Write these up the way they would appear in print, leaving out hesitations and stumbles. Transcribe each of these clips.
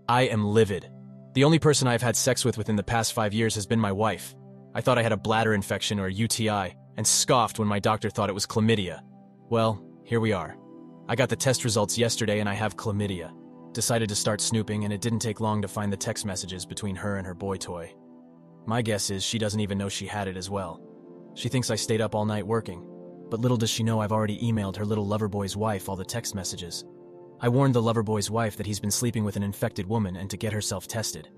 I am livid. The only person I have had sex with within the past 5 years has been my wife. I thought I had a bladder infection or a UTI, and scoffed when my doctor thought it was chlamydia. Well, here we are. I got the test results yesterday and I have chlamydia. Decided to start snooping, and it didn't take long to find the text messages between her and her boy toy. My guess is she doesn't even know she had it as well. She thinks I stayed up all night working, but little does she know I've already emailed her little lover boy's wife all the text messages. I warned the lover boy's wife that he's been sleeping with an infected woman and to get herself tested.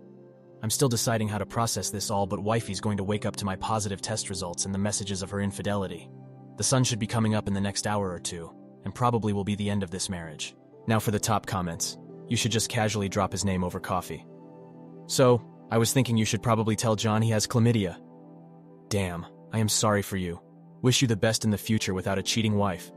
I'm still deciding how to process this all, but wifey's going to wake up to my positive test results and the messages of her infidelity. The sun should be coming up in the next hour or two, and probably will be the end of this marriage. Now for the top comments. You should just casually drop his name over coffee. So, I was thinking you should probably tell John he has chlamydia. Damn, I am sorry for you. Wish you the best in the future without a cheating wife.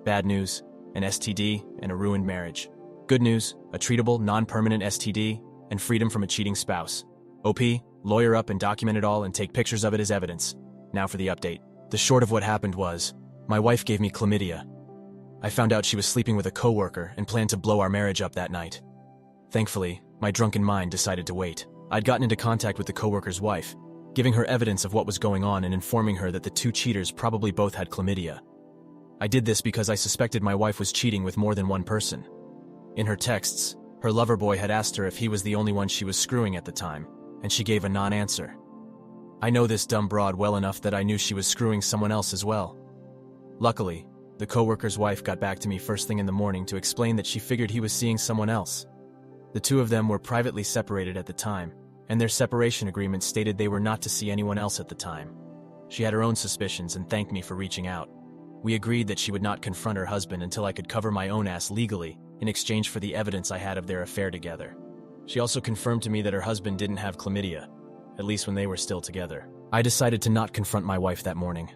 Bad news, an STD and a ruined marriage. Good news, a treatable, non-permanent STD and freedom from a cheating spouse. OP, lawyer up and document it all and take pictures of it as evidence. Now for the update. The short of what happened was, my wife gave me chlamydia. I found out she was sleeping with a coworker and planned to blow our marriage up that night. Thankfully, my drunken mind decided to wait. I'd gotten into contact with the coworker's wife, giving her evidence of what was going on and informing her that the two cheaters probably both had chlamydia. I did this because I suspected my wife was cheating with more than one person. In her texts, her lover boy had asked her if he was the only one she was screwing at the time, and she gave a non-answer. I know this dumb broad well enough that I knew she was screwing someone else as well. Luckily, the coworker's wife got back to me first thing in the morning to explain that she figured he was seeing someone else. The two of them were privately separated at the time, and their separation agreement stated they were not to see anyone else at the time. She had her own suspicions and thanked me for reaching out. We agreed that she would not confront her husband until I could cover my own ass legally in exchange for the evidence I had of their affair together. She also confirmed to me that her husband didn't have chlamydia, at least when they were still together. I decided to not confront my wife that morning.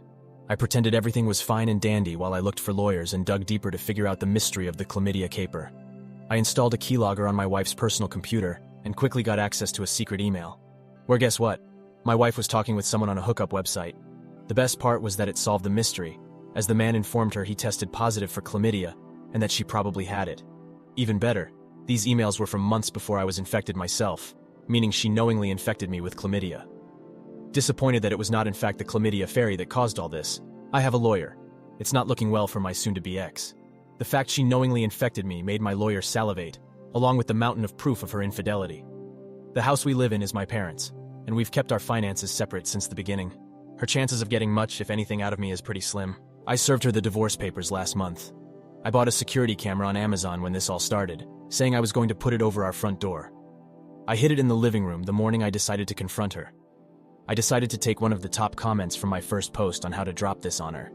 I pretended everything was fine and dandy while I looked for lawyers and dug deeper to figure out the mystery of the chlamydia caper. I installed a keylogger on my wife's personal computer and quickly got access to a secret email. Where guess what? My wife was talking with someone on a hookup website. The best part was that it solved the mystery, as the man informed her he tested positive for chlamydia and that she probably had it. Even better, these emails were from months before I was infected myself, meaning she knowingly infected me with chlamydia. Disappointed that it was not in fact the chlamydia fairy that caused all this, I have a lawyer. It's not looking well for my soon-to-be ex. The fact she knowingly infected me made my lawyer salivate, along with the mountain of proof of her infidelity. The house we live in is my parents', and we've kept our finances separate since the beginning. Her chances of getting much, if anything, out of me is pretty slim. I served her the divorce papers last month. I bought a security camera on Amazon when this all started, saying I was going to put it over our front door. I hid it in the living room the morning I decided to confront her. I decided to take one of the top comments from my first post on how to drop this on her.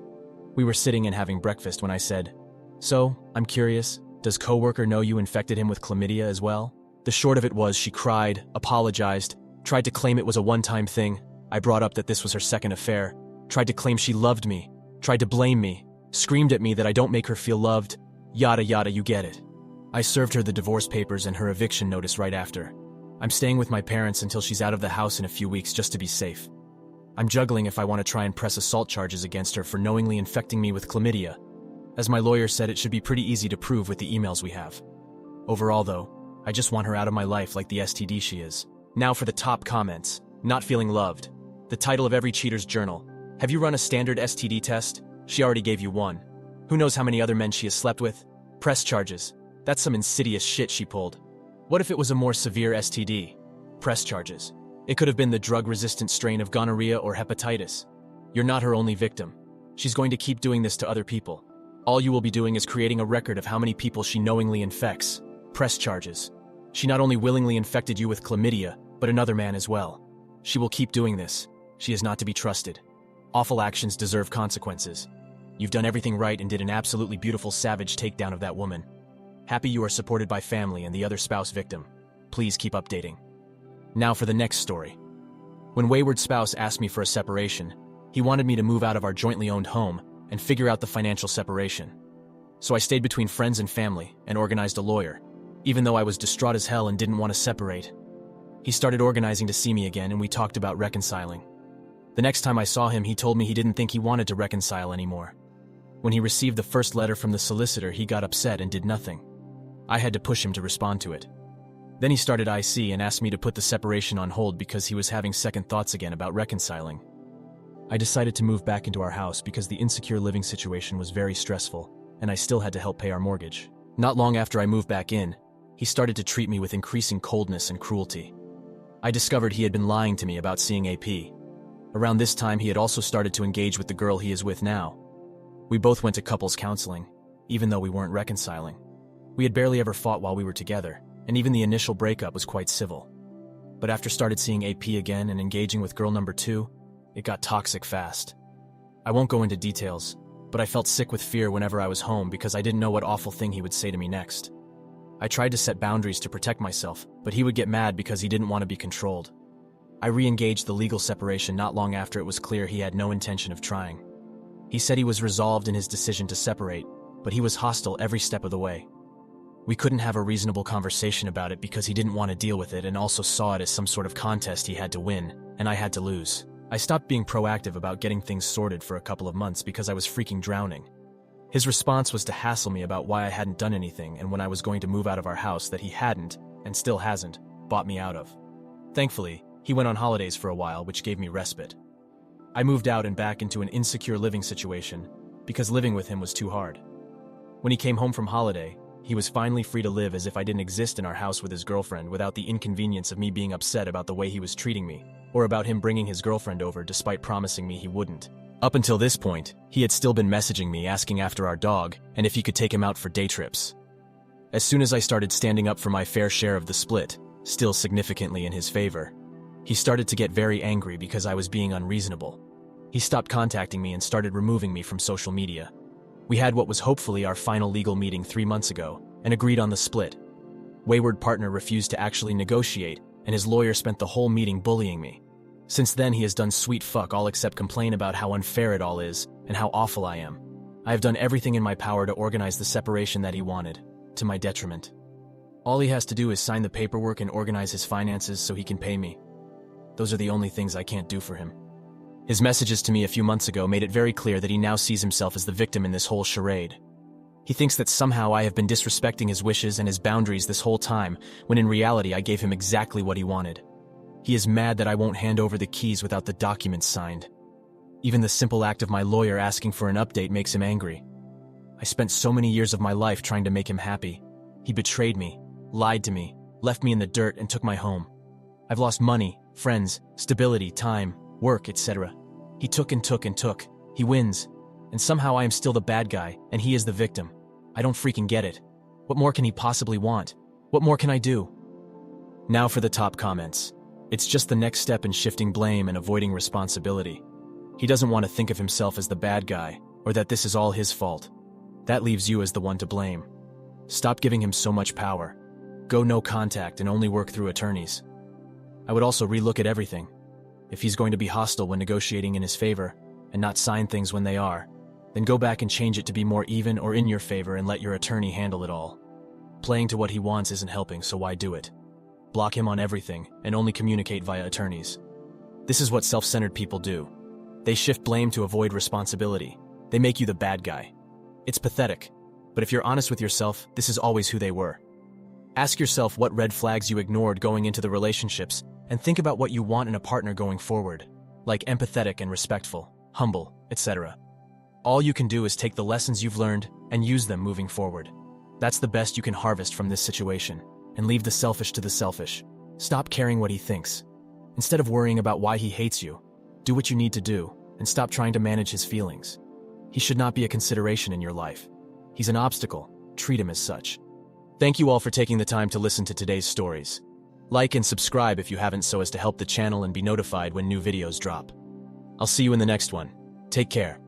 We were sitting and having breakfast when I said, "So, I'm curious, does coworker know you infected him with chlamydia as well?" The short of it was she cried, apologized, tried to claim it was a one-time thing. I brought up that this was her second affair, tried to claim she loved me, tried to blame me, screamed at me that I don't make her feel loved, yada yada, you get it. I served her the divorce papers and her eviction notice right after. I'm staying with my parents until she's out of the house in a few weeks just to be safe. I'm juggling if I want to try and press assault charges against her for knowingly infecting me with chlamydia. As my lawyer said, it should be pretty easy to prove with the emails we have. Overall though, I just want her out of my life like the STD she is. Now for the top comments. Not feeling loved. The title of every cheater's journal. Have you run a standard STD test? She already gave you one. Who knows how many other men she has slept with? Press charges. That's some insidious shit she pulled. What if it was a more severe STD? Press charges. It could have been the drug-resistant strain of gonorrhea or hepatitis. You're not her only victim. She's going to keep doing this to other people. All you will be doing is creating a record of how many people she knowingly infects. Press charges. She not only willingly infected you with chlamydia, but another man as well. She will keep doing this. She is not to be trusted. Awful actions deserve consequences. You've done everything right and did an absolutely beautiful savage takedown of that woman. Happy you are supported by family and the other spouse victim. Please keep updating. Now for the next story. When wayward spouse asked me for a separation, he wanted me to move out of our jointly owned home and figure out the financial separation. So I stayed between friends and family and organized a lawyer, even though I was distraught as hell and didn't want to separate. He started organizing to see me again and we talked about reconciling. The next time I saw him, he told me he didn't think he wanted to reconcile anymore. When he received the first letter from the solicitor, he got upset and did nothing. I had to push him to respond to it. Then he started IC and asked me to put the separation on hold because he was having second thoughts again about reconciling. I decided to move back into our house because the insecure living situation was very stressful, and I still had to help pay our mortgage. Not long after I moved back in, he started to treat me with increasing coldness and cruelty. I discovered he had been lying to me about seeing AP. Around this time, he had also started to engage with the girl he is with now. We both went to couples counseling, even though we weren't reconciling. We had barely ever fought while we were together, and even the initial breakup was quite civil. But after started seeing AP again and engaging with girl number 2, it got toxic fast. I won't go into details, but I felt sick with fear whenever I was home because I didn't know what awful thing he would say to me next. I tried to set boundaries to protect myself, but he would get mad because he didn't want to be controlled. I re-engaged the legal separation not long after it was clear he had no intention of trying. He said he was resolved in his decision to separate, but he was hostile every step of the way. We couldn't have a reasonable conversation about it because he didn't want to deal with it and also saw it as some sort of contest he had to win, and I had to lose. I stopped being proactive about getting things sorted for a couple of months because I was freaking drowning. His response was to hassle me about why I hadn't done anything and when I was going to move out of our house that he hadn't, and still hasn't, bought me out of. Thankfully, he went on holidays for a while, which gave me respite. I moved out and back into an insecure living situation because living with him was too hard. When he came home from holiday, he was finally free to live as if I didn't exist in our house with his girlfriend without the inconvenience of me being upset about the way he was treating me, or about him bringing his girlfriend over despite promising me he wouldn't. Up until this point, he had still been messaging me asking after our dog and if he could take him out for day trips. As soon as I started standing up for my fair share of the split, still significantly in his favor, he started to get very angry because I was being unreasonable. He stopped contacting me and started removing me from social media. We had what was hopefully our final legal meeting 3 months ago and agreed on the split. Wayward partner refused to actually negotiate, and his lawyer spent the whole meeting bullying me. Since then, he has done sweet fuck all except complain about how unfair it all is and how awful I am. I have done everything in my power to organize the separation that he wanted, to my detriment. All he has to do is sign the paperwork and organize his finances so he can pay me. Those are the only things I can't do for him. His messages to me a few months ago made it very clear that he now sees himself as the victim in this whole charade. He thinks that somehow I have been disrespecting his wishes and his boundaries this whole time, when in reality I gave him exactly what he wanted. He is mad that I won't hand over the keys without the documents signed. Even the simple act of my lawyer asking for an update makes him angry. I spent so many years of my life trying to make him happy. He betrayed me, lied to me, left me in the dirt and took my home. I've lost money, friends, stability, time, work, etc. He took and took and took. He wins. And somehow I am still the bad guy, and he is the victim. I don't freaking get it. What more can he possibly want? What more can I do? Now for the top comments. It's just the next step in shifting blame and avoiding responsibility. He doesn't want to think of himself as the bad guy, or that this is all his fault. That leaves you as the one to blame. Stop giving him so much power. Go no contact and only work through attorneys. I would also relook at everything. If he's going to be hostile when negotiating in his favor, and not sign things when they are, then go back and change it to be more even or in your favor and let your attorney handle it all. Playing to what he wants isn't helping, so why do it? Block him on everything and only communicate via attorneys. This is what self-centered people do. They shift blame to avoid responsibility. They make you the bad guy. It's pathetic, but if you're honest with yourself, this is always who they were. Ask yourself what red flags you ignored going into the relationships, and think about what you want in a partner going forward, like empathetic and respectful, humble, etc. All you can do is take the lessons you've learned and use them moving forward. That's the best you can harvest from this situation, and leave the selfish to the selfish. Stop caring what he thinks. Instead of worrying about why he hates you, do what you need to do, and stop trying to manage his feelings. He should not be a consideration in your life. He's an obstacle. Treat him as such. Thank you all for taking the time to listen to today's stories. Like and subscribe if you haven't so as to help the channel and be notified when new videos drop. I'll see you in the next one. Take care.